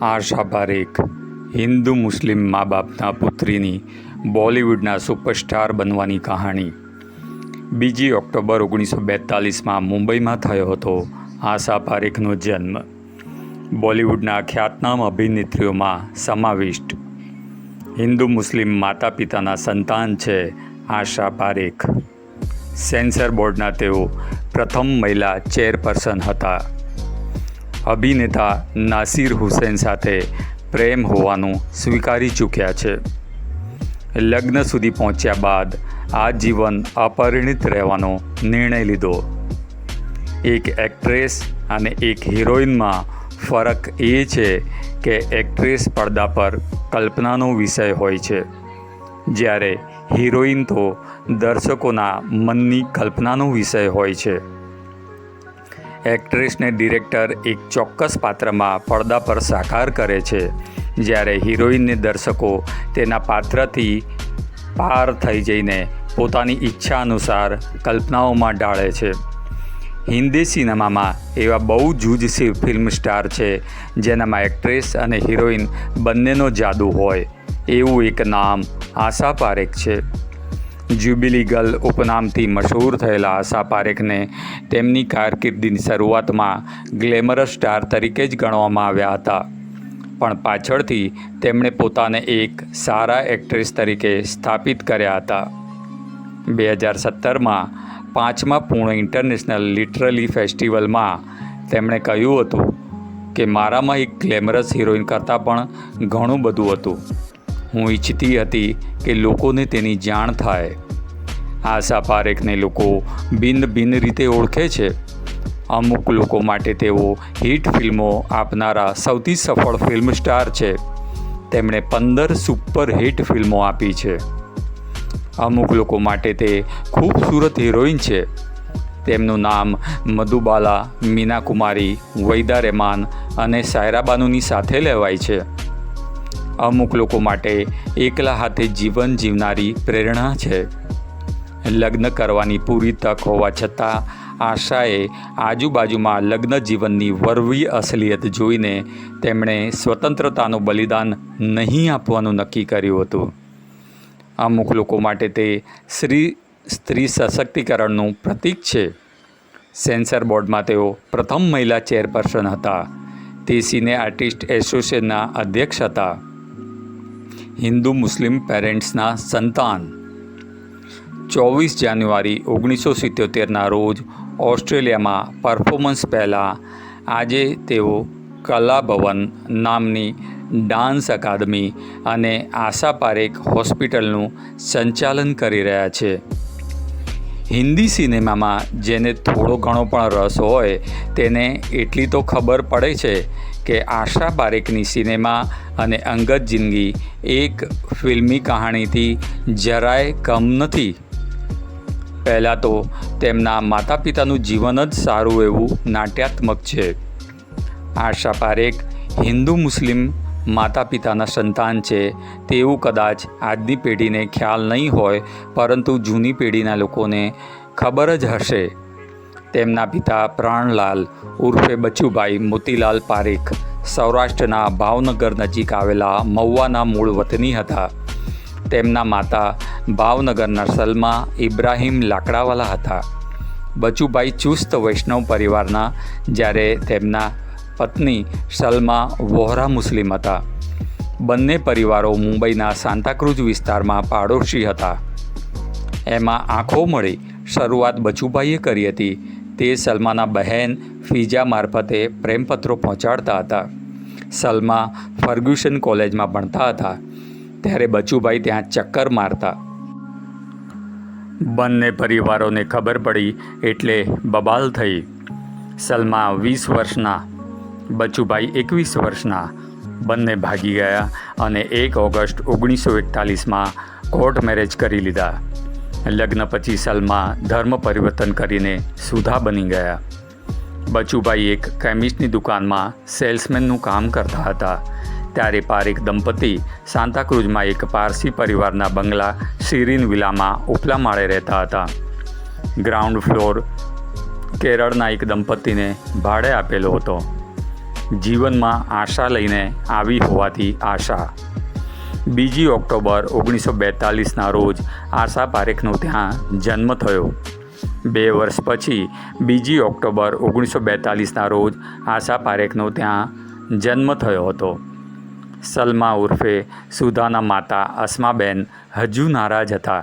આશા પારેખ હિન્દુ મુસ્લિમ મા બાપના પુત્રીની બોલિવૂડના સુપરસ્ટાર બનવાની કહાણી 2 ઓક્ટોબર 1942માં મુંબઈમાં થયો હતો આશા પારેખનો જન્મ. બોલિવૂડના ખ્યાતનામ અભિનેત્રીઓમાં સમાવિષ્ટ હિન્દુ મુસ્લિમ માતા પિતાના સંતાન છે આશા પારેખ. સેન્સર બોર્ડના તેઓ પ્રથમ મહિલા ચેરપર્સન હતા. અભિનેતા નાસિર હુસૈન સાથે પ્રેમ હોવાનું સ્વીકારી ચૂક્યા છે. લગ્ન સુધી પહોંચ્યા બાદ આજીવન અપરિણિત રહેવાનો નિર્ણય લીધો. એક એક્ટ્રેસ અને એક હિરોઈનમાં ફરક એ છે કે એક્ટ્રેસ પડદા પર કલ્પનાનો વિષય હોય છે, જ્યારે હિરોઈન તો દર્શકોના મનની કલ્પનાનો વિષય હોય છે. એક્ટ્રેસને ડિરેક્ટર એક ચોક્કસ પાત્રમાં પડદા પર સાકાર કરે છે, જ્યારે હિરોઈનને દર્શકો તેના પાત્રથી પાર થઈ જઈને પોતાની ઈચ્છા અનુસાર કલ્પનાઓમાં ઢાળે છે. હિન્દી સિનેમામાં એવા બહુ જૂજ ફિલ્મ સ્ટાર છે જેનામાં એક્ટ્રેસ અને હિરોઈન બંનેનો જાદુ હોય. એવું એક નામ આશા પારેખ છે. જ્યુબિલી ગર્લ ઉપનામથી મશહૂર થયેલા આશા પારેખને તેમની કારકિર્દીની શરૂઆતમાં ગ્લેમરસ સ્ટાર તરીકે જ ગણવામાં આવ્યા હતા, પણ પાછળથી તેમણે પોતાને એક સારા એક્ટ્રેસ તરીકે સ્થાપિત કર્યા હતા. 2017માં 5મા પૂણે ઇન્ટરનેશનલ લિટરરી ફેસ્ટિવલમાં તેમણે કહ્યું હતું કે મારામાં એક ગ્લેમરસ હિરોઈન કરતાં પણ ઘણું બધું હતું. હું ઈચ્છતી હતી કે લોકોને તેની જાણ થાય. આશા પારેખને લોકો ભિન્ન રીતે ઓળખે છે. અમુક લોકો માટે તેઓ હિટ ફિલ્મો આપનારા સૌથી સફળ ફિલ્મ સ્ટાર છે. તેમણે 15 સુપર હિટ ફિલ્મો આપી છે. અમુક લોકો માટે તે ખૂબસૂરત હિરોઈન છે. તેમનું નામ મધુબાલા, મીના કુમારી, વહીદા રહેમાન અને સાયરા બાનુની સાથે લેવાય છે. અમુક લોકો માટે એકલા હાથે જીવન જીવનારી પ્રેરણા છે. લગ્ન કરવાની પૂરી તક હોવા છતાં આશાએ આજુબાજુમાં લગ્ન જીવનની વરવી અસલિયત જોઈને તેમણે સ્વતંત્રતાનું બલિદાન નહીં આપવાનું નક્કી કર્યું હતું. અમુક લોકો માટે તે સ્ત્રી સશક્તિકરણનું પ્રતીક છે. સેન્સર બોર્ડમાં તેઓ પ્રથમ મહિલા ચેરપર્સન હતા. તે સિને આર્ટિસ્ટ એસોસિએશનના અધ્યક્ષ હતા. હિન્દુ મુસ્લિમ પેરેન્ટ્સના સંતાન. 24 જાન્યુઆરી 1977ના રોજ ઓસ્ટ્રેલિયામાં પરફોર્મન્સ પહેલાં આજે તેઓ કલાભવન નામની ડાન્સ અકાદમી અને આશા પારેખ હોસ્પિટલનું સંચાલન કરી રહ્યા છે. હિન્દી સિનેમામાં જેને થોડો ઘણો પણ રસ હોય તેને એટલી તો ખબર પડે છે કે આશા પારેખની સિનેમા અને અંગત જિંદગી એક ફિલ્મી કહાણીથી જરાય કમ નથી. પહેલાં તો તેમના માતા પિતાનું જીવન જ સારું એવું નાટ્યાત્મક છે. આશા પારેખ હિન્દુ મુસ્લિમ માતા પિતાના સંતાન છે તેવું કદાચ આજની પેઢીને ખ્યાલ નહીં હોય, પરંતુ જૂની પેઢીના લોકોને ખબર જ હશે. તેમના પિતા પ્રાણલાલ ઉર્ફે બચુભાઈ મોતીલાલ પારેખ સૌરાષ્ટ્રના ભાવનગર નજીક આવેલા મહુવાના મૂળ વતની હતા. તેમના માતા ભાવનગરના સલમા ઇબ્રાહિમ લાકડાવાલા હતા. બચુભાઈ ચુસ્ત વૈષ્ણવ પરિવારના, જ્યારે તેમના પત્ની સલમા વહોરા મુસ્લિમ હતા. બંને પરિવારો મુંબઈના સાંતાક્રુઝ વિસ્તારમાં પાડોશી હતા. એમાં આંખો મળી શરૂઆત બચુભાઈએ કરી હતી. તે સલમાના બહેન ફિજા મારફતે પ્રેમપત્રો પહોંચાડતા હતા. સલમા ફર્ગ્યુસન કોલેજમાં ભણતા હતા ત્યારે બચુભાઈ ત્યાં ચક્કર મારતા. બંને પરિવારોને ખબર પડી એટલે બબાલ થઈ. સલમા 20 વર્ષના, બચુભાઈ 21 વર્ષના. બંને ભાગી ગયા અને 1 ઓગસ્ટ 1941માં કોર્ટ મેરેજ કરી લીધા. લગ્ન પછી સલમા ધર્મ પરિવર્તન કરીને સુધા બની ગયા. બચુભાઈ એક કેમિસ્ટની દુકાનમાં સેલ્સમેનનું કામ કરતા હતા ત્યારે પારેખ દંપતી સાંતાક્રુઝમાં એક પારસી પરિવારના બંગલા શિરીન વિલામાં ઉપલા માળે રહેતા હતા. ગ્રાઉન્ડ ફ્લોર કેરળના એક દંપતીને ભાડે આપેલો હતો. જીવનમાં આશા લઈને આવી હોવાથી આશા. 2 ઓક્ટોબર 1942ના રોજ આશા પારેખનો ત્યાં જન્મ થયો. 2 વર્ષ પછી 2 ઓક્ટોબર 1942ના રોજ આશા પારેખનો ત્યાં જન્મ થયો હતો. સલમા ઉર્ફે સુધાના માતા અસ્માબેન હજુ નારાજ હતા.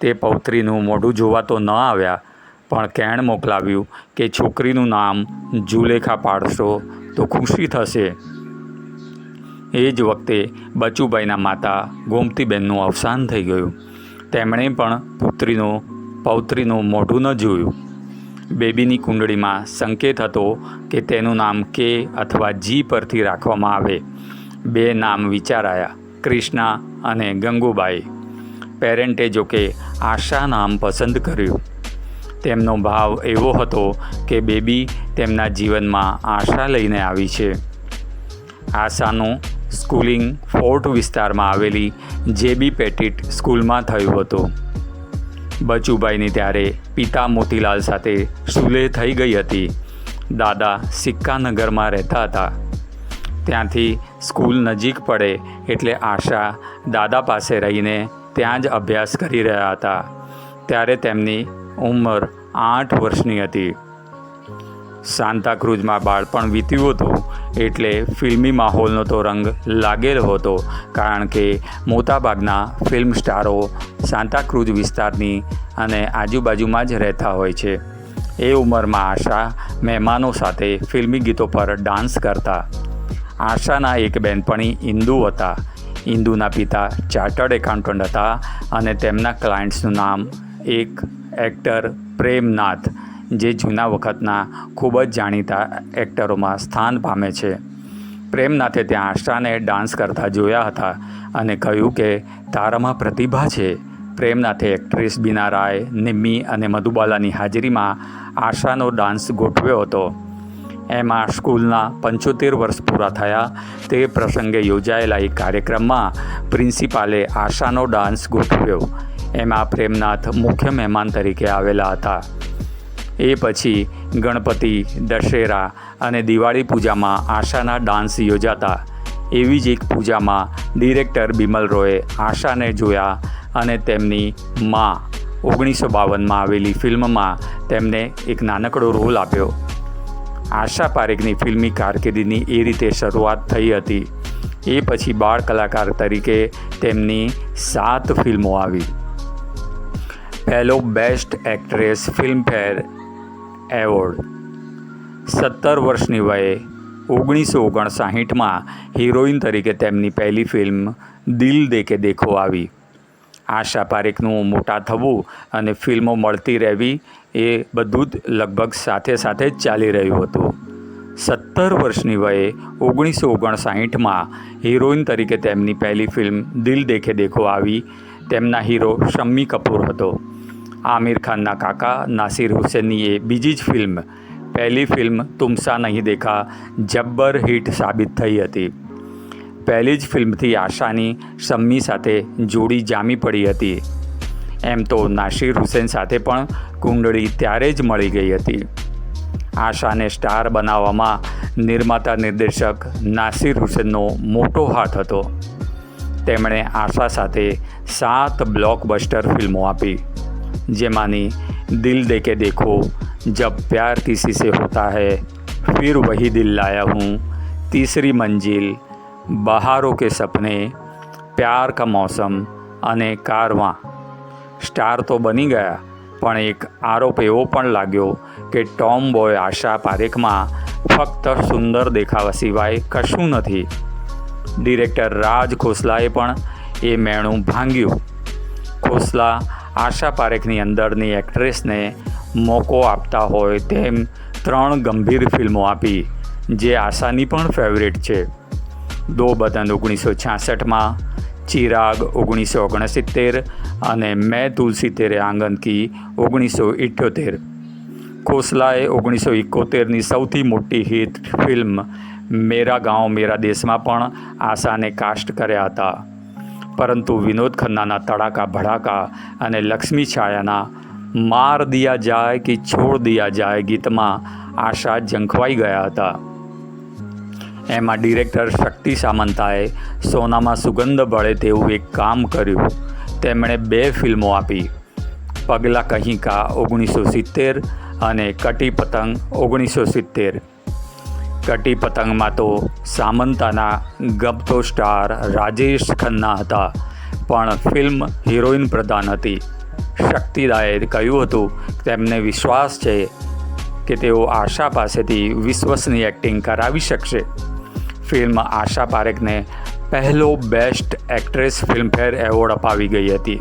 તે પૌત્રીનું મોઢું જોવા તો ન આવ્યા, પણ કહેણ મોકલાવ્યું કે છોકરીનું નામ જુલેખા પાડશો તો ખુશી થશે. એ જ વખતે બચુભાઈના માતા ગોમતીબેનનું અવસાન થઈ ગયું. તેમણે પણ પૌત્રીનું મોઢું ન જોયું. બેબીની કુંડળીમાં સંકેત હતો કે તેનું નામ કે અથવા જી પરથી રાખવામાં આવે. 2 નામ વિચારાયા, ક્રિષ્ના અને ગંગુબાઈ. પેરેન્ટે જોકે આશા નામ પસંદ કર્યું. તેમનો ભાવ એવો હતો કે બેબી તેમના જીવનમાં આશા લઈને આવી છે. આશાનું સ્કૂલિંગ ફોર્ટ વિસ્તારમાં આવેલી JB પેટિટ સ્કૂલમાં થયું હતું. બચુભાઈની ત્યારે પિતા મોતીલાલ સાથે સુલે થઈ ગઈ હતી. દાદા સિક્કાનગરમાં રહેતા હતા. ત્યાંથી સ્કૂલ નજીક પડે એટલે આશા દાદા પાસે રહીને ત્યાં જ અભ્યાસ કરી રહ્યા હતા. ત્યારે તેમની ઉંમર 8 વર્ષની હતી. સાન્તાક્રુઝમાં બાળપણ વીત્યું હતું એટલે ફિલ્મી માહોલનો તો રંગ લાગેલો હતો, કારણ કે મોટાભાગના ફિલ્મ સ્ટારો સાન્તાક્રુઝ વિસ્તારની અને આજુબાજુમાં જ રહેતા હોય છે. એ ઉંમરમાં આશા મહેમાનો સાથે ફિલ્મી ગીતો પર ડાન્સ કરતા. આશાના એક બહેનપણી ઇન્દુ હતા. ઇન્દુના પિતા ચાર્ટર્ડ એકાઉન્ટન્ટ હતા અને તેમના ક્લાયન્ટ્સનું નામ એક એક્ટર પ્રેમનાથ, જે જૂના વખતના ખૂબ જ જાણીતા એક્ટરોમાં સ્થાન પામે છે. પ્રેમનાથે ત્યાં આશાને ડાન્સ કરતા જોયા હતા અને કહ્યું કે તારામાં પ્રતિભા છે. પ્રેમનાથે એક્ટ્રેસ બીના રાય, નિમ્મી અને મધુબાલાની હાજરીમાં આશાનો ડાન્સ ગોઠવ્યો હતો. એમાં સ્કૂલના 75 વર્ષ પૂરા થયા તે પ્રસંગે યોજાયેલા એક કાર્યક્રમમાં પ્રિન્સિપાલે આશાનો ડાન્સ ગોઠવ્યો. એમાં પ્રેમનાથ મુખ્ય મહેમાન તરીકે આવેલા હતા. એ પછી ગણપતિ, દશેરા અને દિવાળી પૂજામાં આશાના ડાન્સ યોજાતા. એવી જ એક પૂજામાં ડિરેક્ટર બિમલ રોયે આશાને જોયા અને તેમની માં 1952માં આવેલી ફિલ્મમાં તેમને એક નાનકડો રોલ આપ્યો. આશા પારેખની ફિલ્મી કારકિર્દીની એ રીતે શરૂઆત થઈ હતી. એ પછી બાળ કલાકાર તરીકે તેમની 7 ફિલ્મો આવી. પહેલો બેસ્ટ એક્ટ્રેસ ફિલ્મફેર એવોર્ડ. 17 વર્ષની વયે 1959માં હિરોઈન તરીકે તેમની પહેલી ફિલ્મ દિલ દે કે દેખો આવી. આશા પારેખનું મોટા થવું અને ફિલ્મો મળતી રહેવી એ બધું જ લગભગ સાથે સાથે જ ચાલી રહ્યું હતું. 17 વર્ષની વયે 1959માં હિરોઈન તરીકે તેમની પહેલી ફિલ્મ દિલ દે કે દેખો આવી. તેમના હીરો શમ્મી કપૂર હતો. આમિર ખાનના કાકા નાસિર હુસૈનની એ બીજી જ ફિલ્મ, પહેલી ફિલ્મ તુમસા નહીં દેખા, જબ્બર હિટ સાબિત થઈ હતી. પહેલી જ ફિલ્મથી આશાની શમ્મી સાથે જોડી જામી પડી હતી. એમ તો નાસિર હુસૈન સાથે પણ કુંડળી ત્યારે જ મળી ગઈ હતી. આશાને સ્ટાર બનાવવામાં નિર્માતા નિર્દેશક નાસિર હુસૈનનો મોટો હાથ હતો. તેમણે આશા સાથે 7 બ્લોકબસ્ટર ફિલ્મો આપી, જેમાંની દિલ દે કે દેખો, જબ પ્યાર કિસી સે હોતા હૈ, ફિર વહી દિલ લાયા હું, તીસરી મંજિલ, બહારો કે સપને, પ્યાર કા મૌસમ અને કારવાં. સ્ટાર તો બની ગયા, પણ એક આરોપ એવો પણ લાગ્યો કે ટોમ બોય આશા પારેખમાં ફક્ત સુંદર દેખાવા સિવાય કશું નથી. ડિરેક્ટર રાજ ખોસલાએ પણ એ મેણું ભાંગ્યું. ખોસલા આશા પારેખની અંદરની એક્ટ્રેસને મોકો આપતા હોય તેમ 3 ગંભીર ફિલ્મો આપી, જે આશાની પણ ફેવરેટ છે. દો બદન 1966માં, ચિરાગ 1969 અને મેં તુલસી તેરે આંગન કી 1978. ખોસલાએ 1971ની સૌથી મોટી હિટ ફિલ્મ મેરા ગાંવ મેરા દેશમાં પણ આશાને કાસ્ટ કર્યા હતા. પરંતુ વિનોદ ખન્નાના તડાકા ભડાકા અને લક્ષ્મી છાયાના માર દિયા જાય કે છોડ દિયા જાય ગીતમાં આશા ઝંખવાઈ ગયા હતા. એમાં ડિરેક્ટર શક્તિ સામંતાએ સોનામાં સુગંધ ભળે તેવું એક કામ કર્યું. તેમણે 2 ફિલ્મો આપી, પગલા કહી કા 1970 અને કટી પતંગ 1970. કટી પતંગમાં તો સામંતાના ગમતો સ્ટાર રાજેશ ખન્ના હતા, પણ ફિલ્મ હિરોઈન પ્રધાન હતી. શક્તિદાએ કહ્યું હતું તેમને વિશ્વાસ છે કે તેઓ આશા પાસેથી વિશ્વસનીય એક્ટિંગ કરાવી શકશે. ફિલ્મ આશા પારેખને પહેલો બેસ્ટ એક્ટ્રેસ ફિલ્મફેર એવોર્ડ અપાવી ગઈ હતી.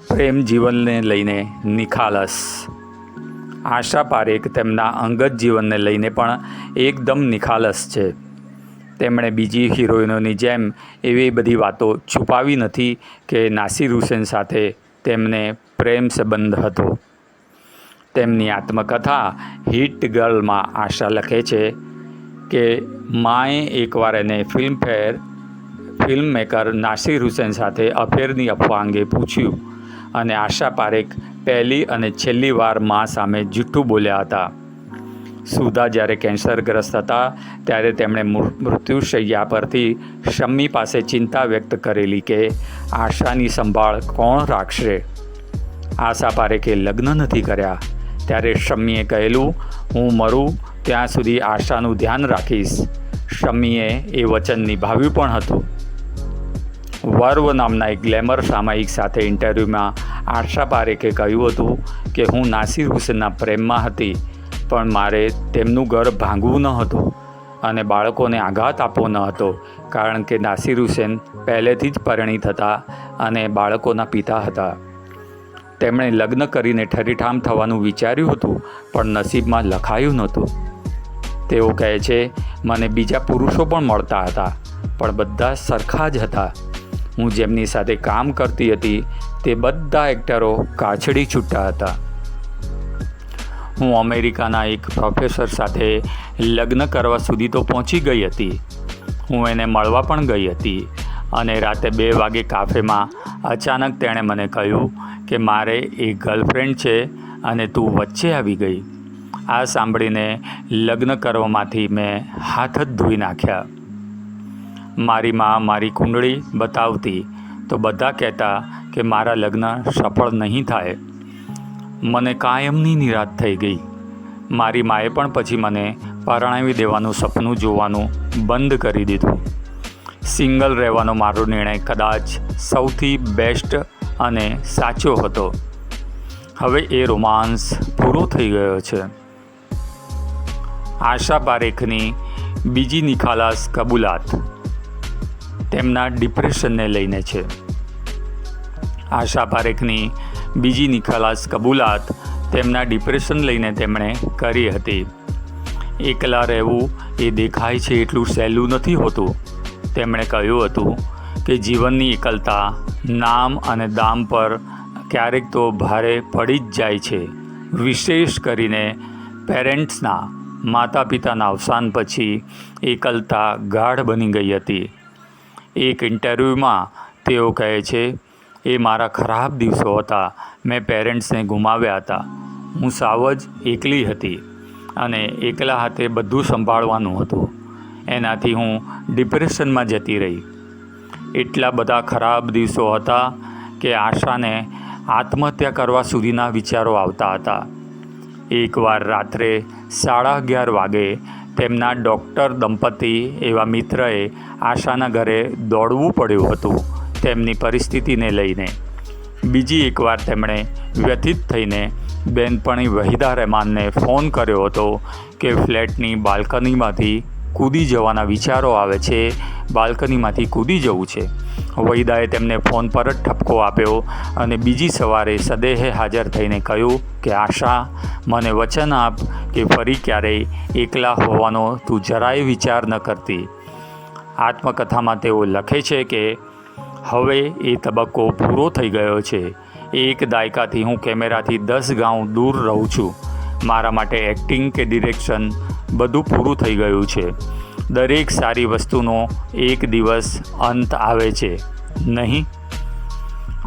પ્રેમ જીવનને લઈને નિખાલસ. આશા પારેખ તેમના અંગત જીવનને લઈને પણ એકદમ નિખાલસ છે. તેમણે બીજી હિરોઈનોની જેમ એવી બધી વાતો છુપાવી નથી કે નાસિર હુસૈન સાથે તેમને પ્રેમ સંબંધ હતો. તેમની આત્મકથા હિટ ગર્લમાં આશા લખે છે કે માએ એકવાર એને ફિલ્મમેકર નાસિર હુસૈન સાથે અફેરની અફવા અંગે પૂછ્યું અને આશા પારેખ પહેલી અને છેલ્લી વાર મા સામે જૂઠું બોલ્યા હતા. સુધા જ્યારે કેન્સરગ્રસ્ત હતા ત્યારે તેમણે મૃત્યુશૈયા પરથી શમ્મી પાસે ચિંતા વ્યક્ત કરેલી કે આશાની સંભાળ કોણ રાખશે. આશા પારેખે લગ્ન નથી કર્યા ત્યારે શમ્મીએ કહેલું, હું મરું ત્યાં સુધી આશાનું ધ્યાન રાખીશ. શમ્મીએ એ વચન નિભાવ્યું પણ હતું. વર્વ નામના એક ગ્લેમર સામાયિક સાથે ઇન્ટરવ્યૂમાં આશા પારેખે કહ્યું હતું કે હું નાસિર હુસૈનના પ્રેમમાં હતી, પણ મારે તેમનું ઘર ભાંગવું ન હતું અને બાળકોને આઘાત આપવો ન હતો, કારણ કે નાસિર હુસૈન પહેલેથી જ પરિણીત હતા અને બાળકોના પિતા હતા. તેમણે લગ્ન કરીને ઠરીઠામ થવાનું વિચાર્યું હતું, પણ નસીબમાં લખાયું નહોતું. તેઓ કહે છે, મને બીજા પુરુષો પણ મળતા હતા, પણ બધા સરખા જ હતા. હું જેમની સાથે કામ કરતી હતી તે બધા એક્ટરો કાછડી છૂટા હતા. હું અમેરિકાના એક પ્રોફેસર સાથે લગ્ન કરવા સુધી તો પહોંચી ગઈ હતી. હું એને મળવા પણ ગઈ હતી અને રાતે 2 વાગે કાફેમાં અચાનક તેણે મને કહ્યું કે મારે એક ગર્લફ્રેન્ડ છે અને તું વચ્ચે આવી ગઈ. આ સાંભળીને લગ્ન કરવામાંથી મેં હાથ જ ધોઈ નાખ્યા. મારી મા મારી કુંડળી બતાવતી તો બધા કહેતા કે મારા લગ્ન સફળ નહીં થાય. મને કાયમની નિરાશ થઈ ગઈ. મારી માએ પણ પછી મને પરણાવી દેવાનું સપનું જોવાનું બંધ કરી દીધું. સિંગલ રહેવાનો મારો નિર્ણય કદાચ સૌથી બેસ્ટ અને સાચો હતો. હવે એ રોમાન્સ પૂરો થઈ ગયો છે. આશા પારેખની બીજી નિખાલસ કબૂલાત તેમના ડિપ્રેશનને લઈને છે. આશા પારેખની બીજી નિખાલસ કબૂલાત તેમના ડિપ્રેશન લઈને તેમણે કરી હતી. એકલા રહેવું એ દેખાય છે એટલું સહેલું નથી હોતું. તેમણે કહ્યું હતું કે જીવનની એકલતા નામ અને દામ પર ક્યારેક તો ભારે પડી જ જાય છે. વિશેષ કરીને પેરેન્ટ્સના માતા પિતાના અવસાન પછી એકલતા ગાઢ બની ગઈ હતી. એક ઇન્ટરવ્યૂમાં તેઓ કહે છે, એ મારા ખરાબ દિવસો હતા. મેં પેરેન્ટ્સને ગુમાવ્યા હતા. હું સાવ જ એકલી હતી અને એકલા હાથે બધું સંભાળવાનું હતું. એનાથી હું ડિપ્રેશનમાં જતી રહી. એટલા બધા ખરાબ દિવસો હતા કે આશાને આત્મહત્યા કરવા સુધીના વિચારો આવતા હતા. એકવાર રાત્રે 11:30 વાગે તેમના ડૉક્ટર દંપતી એવા મિત્રએ આશાના ઘરે દોડવું પડ્યું હતું તેમની પરિસ્થિતિને લઈને. બીજી એકવાર તેમણે વ્યથિત થઈને બેનપણી વહીદા રહેમાનને ફોન કર્યો હતો કે ફ્લેટની બાલ્કનીમાંથી કૂદી જવાના વિચારો આવે છે, બાલ્કનીમાંથી કૂદી જવું છે. વહીદાએ તેમને ફોન પર જ ઠપકો આપ્યો અને બીજી સવારે સદેહે હાજર થઈને કહ્યું કે આશા, મને વચન આપ કે ફરી ક્યારેય એકલા હોવાનો તું જરાય વિચાર ન કરતી. આત્મકથામાં તેઓ લખે છે કે હવે એ તબક્કો પૂરો થઈ ગયો છે. 1 દાયકાથી હું કેમેરાથી 10 ગાઉં દૂર રહું છું. મારા માટે એક્ટિંગ કે ડિરેક્શન બધું પૂરું થઈ ગયું છે. દરેક સારી વસ્તુનો એક દિવસ અંત આવે છે, નહીં?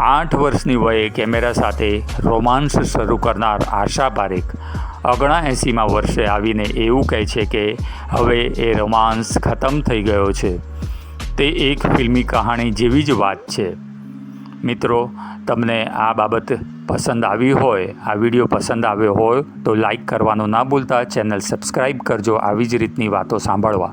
8 વર્ષની વયે કેમેરા સાથે રોમાન્સ શરૂ કરનાર આશા પારેખ 79માં વર્ષે આવીને એવું કહે છે કે હવે એ રોમાન્સ ખતમ થઈ ગયો છે. તે એક ફિલ્મી કહાણી જેવી જ વાત છે. મિત્રો, તમને આ બાબત પસંદ આવી હોય, આ વિડીયો પસંદ આવ્યો હોય તો લાઈક કરવાનું ના ભૂલતા. ચેનલ સબસ્ક્રાઈબ કરજો આવી જ રીતની વાતો સાંભળવા.